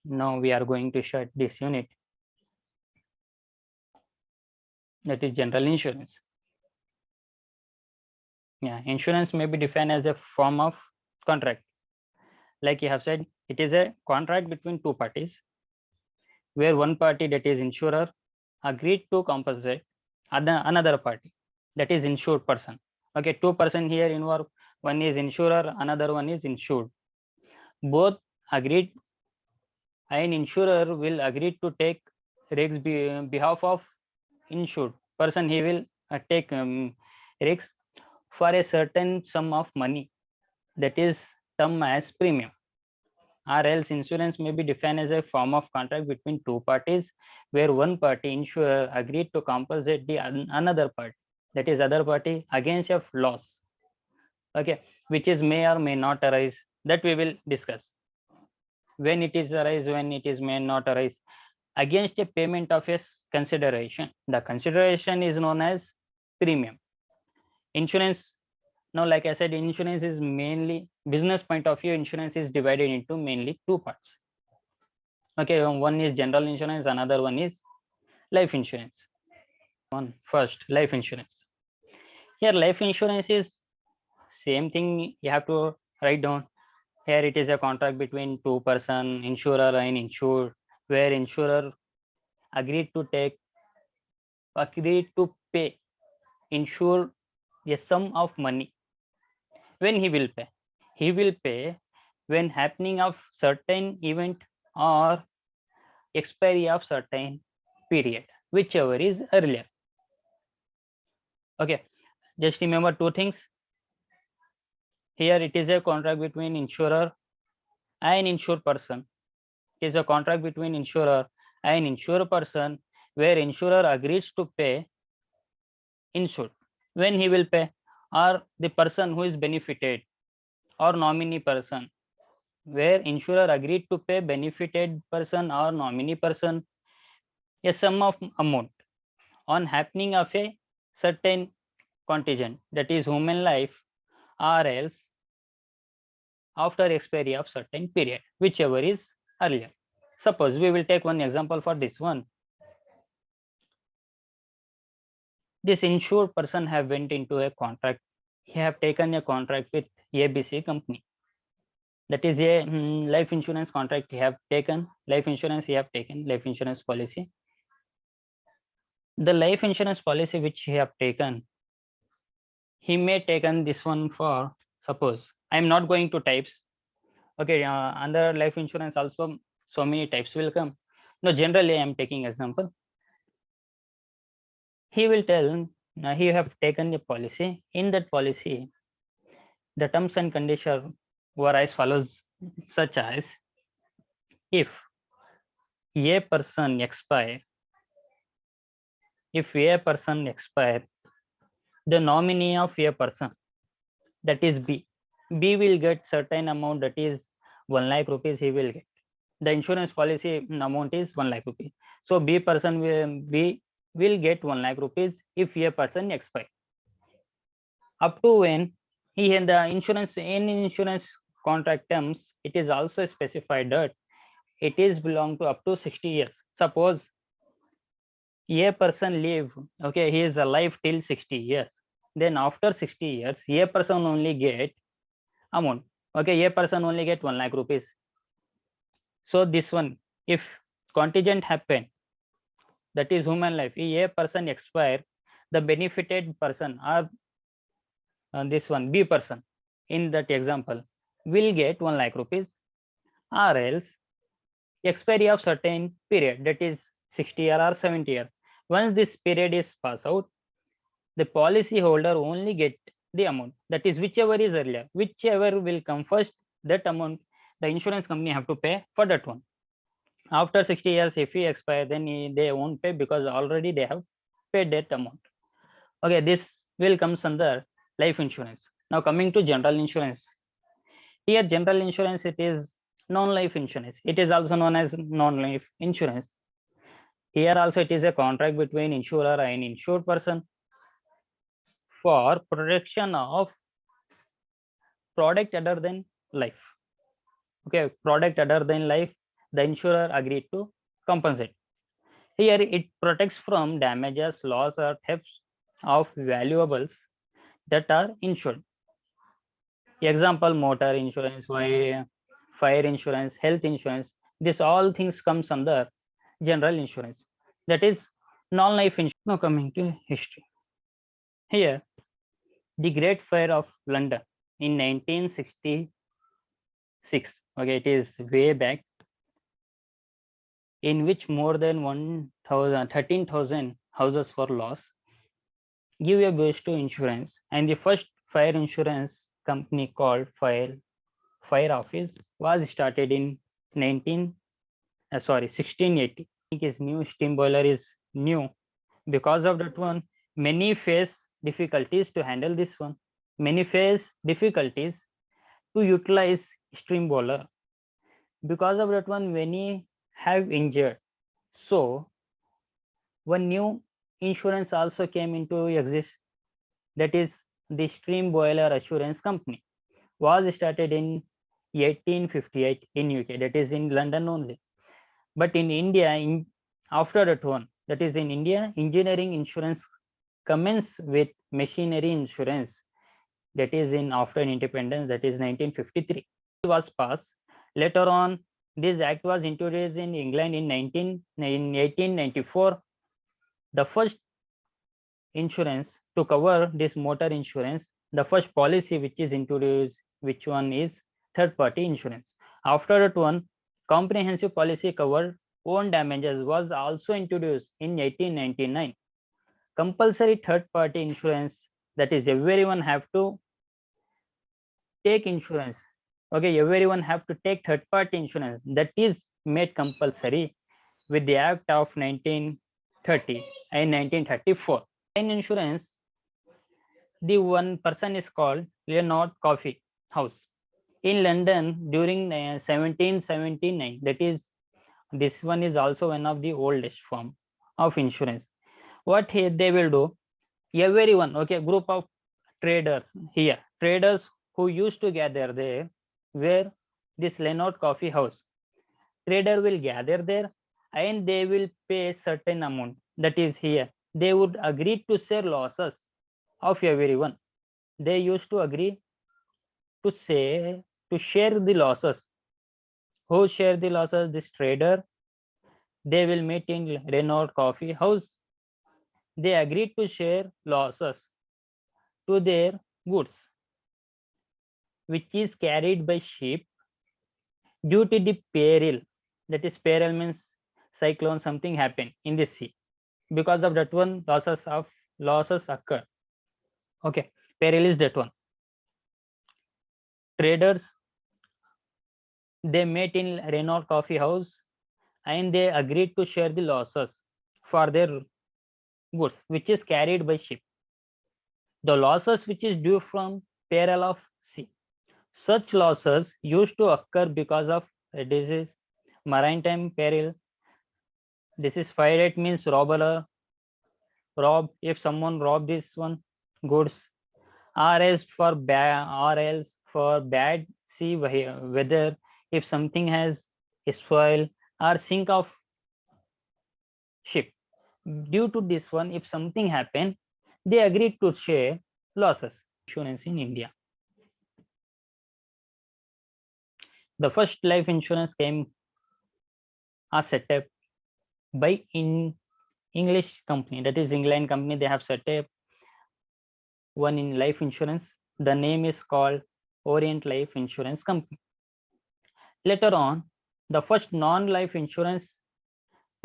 Now we are going to start this unit, that is general insurance. Yeah, insurance may be defined as a form of contract. Like you have said, it is a contract between two parties where one party, that is insurer, agreed to compensate another party, that is insured person. Okay, two person here involved. One is insurer, another one is insured. Both agreed, and insurer will agree to take risks behalf of insured person. He will take risks for a certain sum of money, that is term as premium. Or else insurance may be defined as a form of contract between two parties where one party, insurer, agreed to compensate the another party, that is other party, against a loss. Okay, which is may or may not arise, that we will discuss. When it is arise, when it is may not arise, against a payment of a consideration. The consideration is known as premium. Insurance, now like I said, insurance is mainly business point of view. Insurance is divided into mainly two parts. Okay, one is general insurance, another one is life insurance. One first, life insurance. Here life insurance is same thing, you have to write down. Here it is a contract between two person, insurer and insured, where insurer agreed to pay insured a sum of money. When he will pay? He will pay when happening of certain event or expiry of certain period, whichever is earlier. Okay, just remember two things. Here it is a contract between insurer and insured person. It is a contract between insurer and insured person where insurer agrees to pay insured. When he will pay? Or the person who is benefited or nominee person, where insurer agreed to pay benefited person or nominee person a sum of amount on happening of a certain contingent, that is human life, or else after expiry of certain period, whichever is earlier. Suppose we will take one example for this one. This insured person have went into a contract. He have taken a contract with ABC company. That is a life insurance contract he have taken. Life insurance he have taken, life insurance policy. The life insurance policy which he have taken, he may taken this one for, suppose I am not going to types. Okay, under life insurance also so many types will come. No, generally I am taking example. He will tell he have taken a policy. In that policy, the terms and conditions were as follows, such as if a person expire, the nominee of a person, that is B will get certain amount, that is 1 lakh rupees he will get. The insurance policy amount is 1 lakh rupees. So B will get 1 lakh rupees if a person expire. Up to when he in the insurance contract terms, it is also specified that it is belong to up to 60 years. Suppose a person live, okay, he is alive till 60 years. Then after 60 years, a person only get amount. Okay, a person only get 1 lakh rupees. So this one, if contingent happen, that is human life, if a person expire, the benefited person or this one B person in that example will get 1 lakh rupees, or else expiry of certain period, that is 60 year or 70 year. Once this period is passed out, the policy holder only get the amount, that is whichever is earlier, whichever will come first, that amount the insurance company have to pay for that one. After 60 years, if he expire, then they won't pay because already they have paid that amount. Okay, this will comes under life insurance. Now coming to general insurance. Here general insurance, it is non-life insurance. It is also known as non-life insurance. Here also it is a contract between insurer and insured person for protection of product other than life. Okay, product other than life, the insurer agreed to compensate. Here it protects from damages, loss, or thefts of valuables that are insured. Example: motor insurance, fire insurance, health insurance. This all things comes under general insurance. That is non-life insurance. Now coming to history. Here, the Great Fire of London in 1966. Okay, it is way back, in which more than 13,000 houses were lost. Give a boost to insurance, and the first fire insurance company called Fire Office was started in 1680. His new steam boiler is new. Because of that one, many face difficulties to handle this one. Many face difficulties to utilize steam boiler. Because of that one, many have injured. So one new insurance also came into exist. That is the Steam Boiler Assurance Company. Was started in 1858 in UK. That is in London only. But in India, after that one, that is in India, engineering insurance commenced with machinery insurance. That is in after independence. That is 1953. It was passed. Later on, this act was introduced in England in 1894. The first insurance to cover this motor insurance, the first policy which is introduced, which one is third party insurance. After that one, comprehensive policy covered own damages was also introduced in 1899. Compulsory third party insurance, that is everyone have to take insurance. Okay, everyone have to take third party insurance, that is made compulsory with the act of 1930 and 1934. In insurance, the one person is called Leonard Coffey House in London during 1779. That is, this one is also one of the oldest form of insurance. What they will do, everyone, okay, group of traders here, traders who used to gather there, where this Leonard Coffey House, trader will gather there and they will pay certain amount. That is here, they would agree to share losses of everyone. They used to agree to share the losses. Who share the losses? This trader. They will meet in Leonard Coffey House. They agreed to share losses to their goods, which is carried by ship due to the peril. That is, peril means cyclone, something happened in the sea. Because of that one, losses occur. Okay, peril is that one. Traders, they met in Leonard Coffey House and they agreed to share the losses for their goods which is carried by ship. The losses which is due from peril of sea. Such losses used to occur because of disease, maritime peril. This is fire, it means robber, rob, if someone rob this one goods, or else for bad sea weather, if something has spoil or sink of ship. Due to this one, if something happened, they agreed to share losses. Insurance in India. The first life insurance came are set up by English company, that is England company. They have set up one in life insurance. The name is called Orient Life Insurance Company. Later on, the first non-life insurance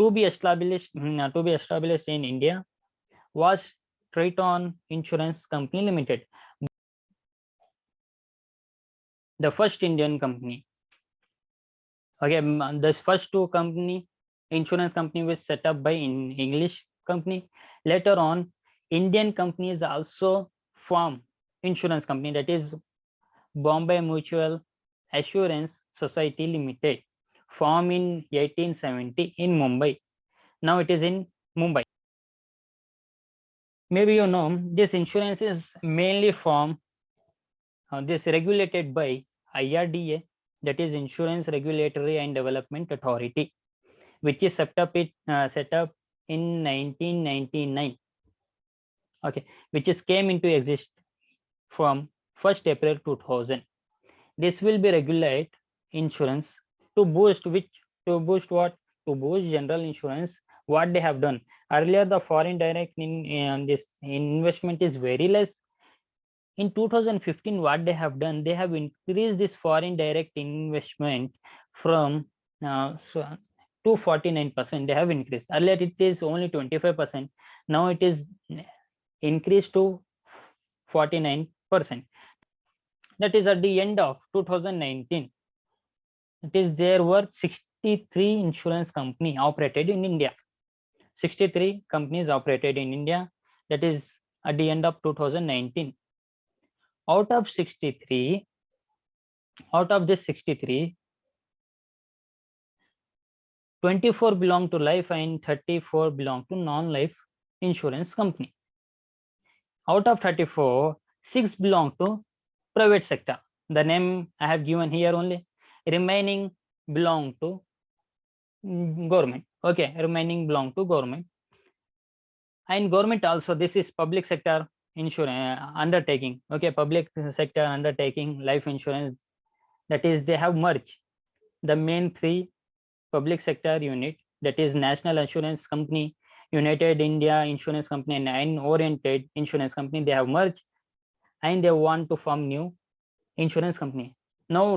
to be established in India was Triton Insurance Company Limited, the first Indian company. Okay, the first two insurance company was set up by English company. Later on, Indian companies also form insurance company, that is Bombay Mutual Assurance Society Limited, formed in 1870 in Mumbai. Now it is in Mumbai. Maybe you know this insurance is mainly formed, this regulated by IRDA, that is Insurance Regulatory and Development Authority, which is set up in 1999. Okay, which is came into exist from 1st April 2000. This will be regulate insurance to boost what? To boost general insurance. What they have done earlier, the foreign direct in this investment is very less. In 2015, what they have done, they have increased this foreign direct investment from to 49%. They have increased. Earlier it is only 25%. Now it is increased to 49%. That is at the end of 2019. It is there were 63 insurance company operated in India. 63 companies operated in India. That is at the end of 2019. Out of this 63, 24 belong to life and 34 belong to non-life insurance company. Out of 34, 6 belong to private sector. The name I have given here only. Remaining belong to government. Okay, remaining belong to government. And government also, this is public sector insurance undertaking. Okay, public sector undertaking life insurance. That is, they have merged the main 3 public sector unit, that is National Insurance Company, United India Insurance Company, and Oriented Insurance Company. They have merged and they want to form new insurance company. Now